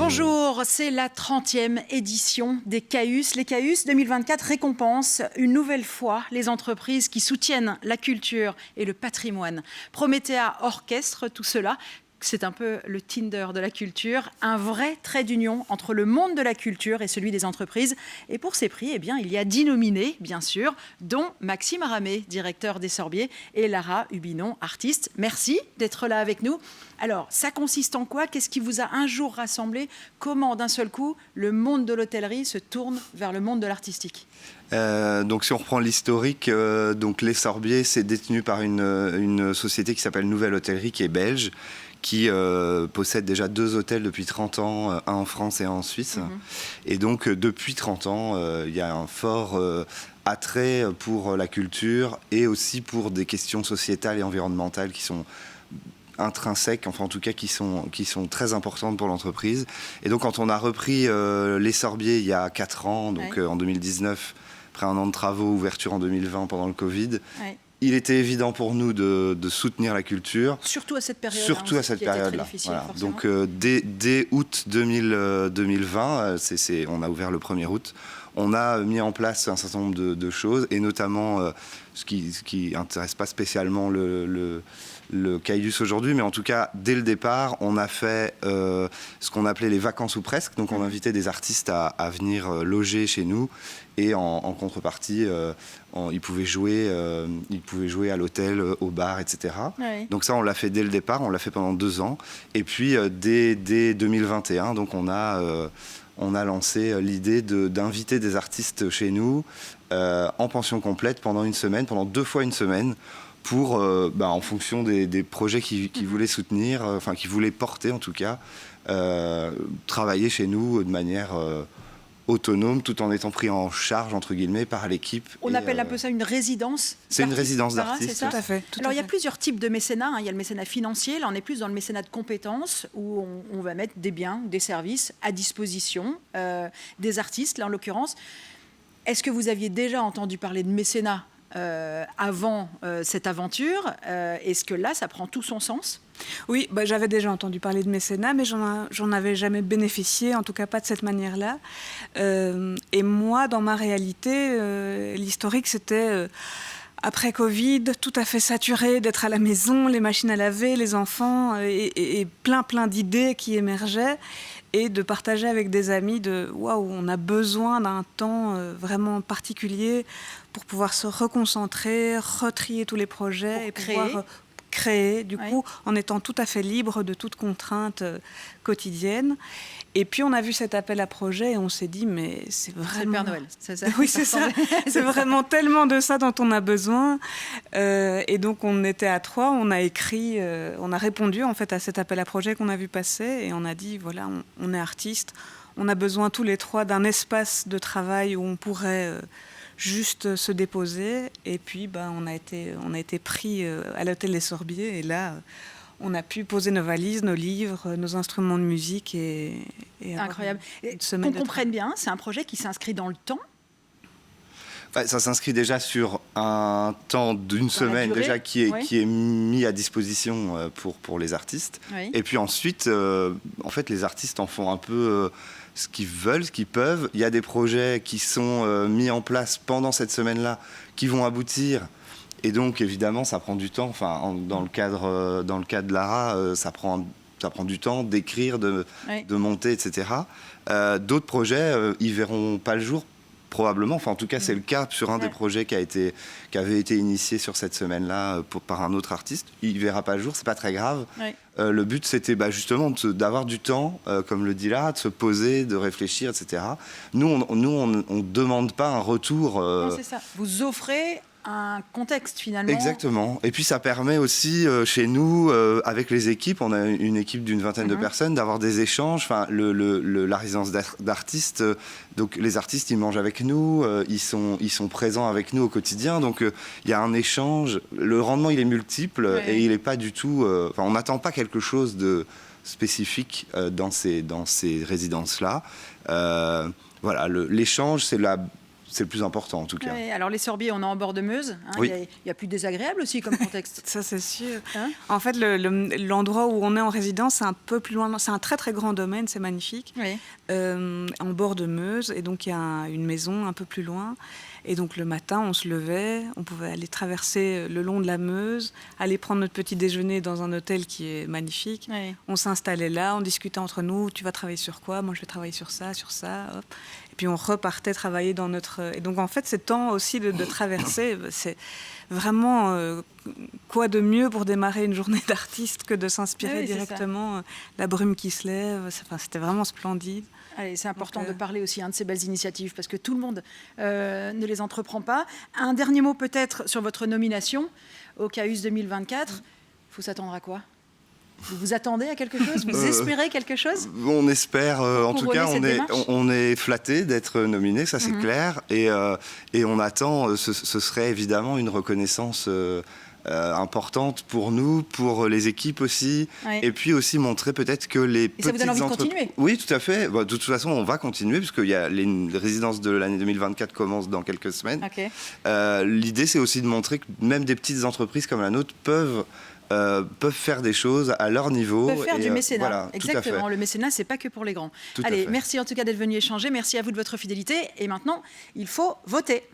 Bonjour, c'est la 30e édition des CAUS. Les CAUS 2024 récompensent une nouvelle fois les entreprises qui soutiennent la culture et le patrimoine. Prométhéa orchestre tout cela. C'est un peu le Tinder de la culture, un vrai trait d'union entre le monde de la culture et celui des entreprises. Et pour ces prix, eh bien, il y a 10 nominés, bien sûr, dont Maxime Aramé, directeur des Sorbiers, et Lara Hubinon, artiste. Merci d'être là avec nous. Alors, ça consiste en quoi? Qu'est-ce qui vous a un jour rassemblé? Comment, d'un seul coup, le monde de l'hôtellerie se tourne vers le monde de l'artistique? Donc si on reprend l'historique, donc les Sorbiers, c'est détenu par une société qui s'appelle Nouvelle Hôtellerie, qui est belge, qui possède déjà 2 hôtels depuis 30 ans, un en France et un en Suisse. Et donc depuis 30 ans, il y a un fort attrait pour la culture et aussi pour des questions sociétales et environnementales qui sont intrinsèques, enfin en tout cas qui sont très importantes pour l'entreprise. Et donc quand on a repris les Sorbiers il y a 4 ans, donc en 2019, après un an de travaux, ouverture en 2020 pendant le Covid, il était évident pour nous de soutenir la culture. Surtout à cette période. Surtout à cette période-là. Voilà. Donc dès août 2020, on a ouvert le 1er août, on a mis en place un certain nombre de choses, et notamment ce qui intéresse pas spécialement le CAUS aujourd'hui, mais en tout cas, dès le départ, on a fait ce qu'on appelait les vacances ou presque. Donc on invitait des artistes à venir loger chez nous, et en contrepartie, ils pouvaient jouer à l'hôtel, au bar, etc. Oui. Donc ça, on l'a fait dès le départ, on l'a fait pendant 2 ans. Et puis, dès 2021, donc on a lancé l'idée d'inviter des artistes chez nous en pension complète pendant 1 semaine, pendant 2 fois 1 semaine, pour, en fonction des projets qu'ils voulaient soutenir, enfin qu'ils voulaient porter en tout cas, travailler chez nous de manière autonome, tout en étant pris en charge, entre guillemets, par l'équipe. On appelle un peu ça une résidence. C'est une résidence d'artistes. Tout à fait. Alors il y a plusieurs types de mécénat. Il y a le mécénat financier, là on est plus dans le mécénat de compétences, où on va mettre des biens, des services à disposition des artistes, là en l'occurrence. Est-ce que vous aviez déjà entendu parler de mécénat avant cette aventure? Est-ce que là, ça prend tout son sens? Oui, j'avais déjà entendu parler de mécénat, mais j'en avais jamais bénéficié, en tout cas pas de cette manière-là. Et moi, dans ma réalité, l'historique, c'était après Covid, tout à fait saturé d'être à la maison, les machines à laver, les enfants, et plein d'idées qui émergeaient, et de partager avec des amis de « waouh, on a besoin d'un temps vraiment particulier pour pouvoir se reconcentrer, retrier tous les projets et pouvoir créer, du coup, en étant tout à fait libre de toute contrainte quotidienne. » Et puis, on a vu cet appel à projet et on s'est dit, mais c'est vraiment... C'est le Père Noël, c'est ça? Oui, c'est ça. C'est vraiment tellement de ça dont on a besoin. Et donc, on était à 3, on a écrit, on a répondu en fait à cet appel à projet qu'on a vu passer, et on a dit, voilà, on est artistes, on a besoin tous les 3 d'un espace de travail où on pourrait juste se déposer. Et puis, on a été pris à l'hôtel des Sorbiers, et là... on a pu poser nos valises, nos livres, nos instruments de musique et incroyable. Qu'on comprenne bien, c'est un projet qui s'inscrit dans le temps. Ça s'inscrit déjà sur un temps d'1 semaine déjà qui est mis à disposition pour les artistes. Oui. Et puis ensuite, en fait, les artistes en font un peu ce qu'ils veulent, ce qu'ils peuvent. Il y a des projets qui sont mis en place pendant cette semaine-là qui vont aboutir. Et donc, évidemment, ça prend du temps. Enfin, dans le cadre de Lara, ça prend du temps d'écrire, de monter, etc. D'autres projets, ils verront pas le jour, probablement. Enfin, en tout cas, c'est le cas sur un des projets qui avait été initié sur cette semaine-là par un autre artiste. Il verra pas le jour, c'est pas très grave. Le but, c'était justement d'avoir du temps, comme le dit Lara, de se poser, de réfléchir, etc. Nous, on demande pas un retour. Non, c'est ça. Vous offrez un contexte finalement. Exactement. Et puis ça permet aussi chez nous, avec les équipes, on a une équipe d'une 20aine de personnes, d'avoir des échanges. Enfin, la résidence d'artistes, donc les artistes, ils mangent avec nous, ils sont présents avec nous au quotidien. Donc il y a un échange. Le rendement, il est multiple et il n'est pas du tout. On n'attend pas quelque chose de spécifique dans ces résidences-là. Voilà, l'échange, c'est le plus important en tout cas. Ouais, alors les Sorbiers, on est en bord de Meuse. Hein, oui. Il y a plus désagréable aussi comme contexte. Ça, c'est sûr. Hein, en fait, l'endroit où on est en résidence, c'est un peu plus loin. C'est un très très grand domaine, c'est magnifique. oui. En bord de Meuse. Et donc, il y a une maison un peu plus loin. Et donc, le matin, on se levait. On pouvait aller traverser le long de la Meuse, aller prendre notre petit déjeuner dans un hôtel qui est magnifique. Oui. On s'installait là, on discutait entre nous. Tu vas travailler sur quoi? Moi, je vais travailler sur ça, hop. Et puis, on repartait travailler dans notre... Et donc, en fait, ce temps aussi de traverser, c'est vraiment quoi de mieux pour démarrer une journée d'artiste que de s'inspirer directement la brume qui se lève. Enfin, c'était vraiment splendide. Allez, c'est important de parler aussi de ces belles initiatives parce que tout le monde ne les entreprend pas. Un dernier mot peut-être sur votre nomination au CAUS 2024. Il faut s'attendre à quoi? Vous vous attendez à quelque chose? Vous espérez quelque chose? On espère, en tout cas, on est flatté d'être nominé, ça c'est clair. Et on attend, ce serait évidemment une reconnaissance importante pour nous, pour les équipes aussi. Oui. Et puis aussi montrer peut-être que les petites entreprises... ça vous donne envie de continuer? Oui, tout à fait. Bah, de toute façon, on va continuer puisque les résidences de l'année 2024 commencent dans quelques semaines. Okay. L'idée, c'est aussi de montrer que même des petites entreprises comme la nôtre peuvent faire des choses à leur niveau. Peuvent faire du mécénat. Voilà, exactement. Le mécénat, c'est pas que pour les grands. Allez, merci en tout cas d'être venu échanger. Merci à vous de votre fidélité. Et maintenant, il faut voter.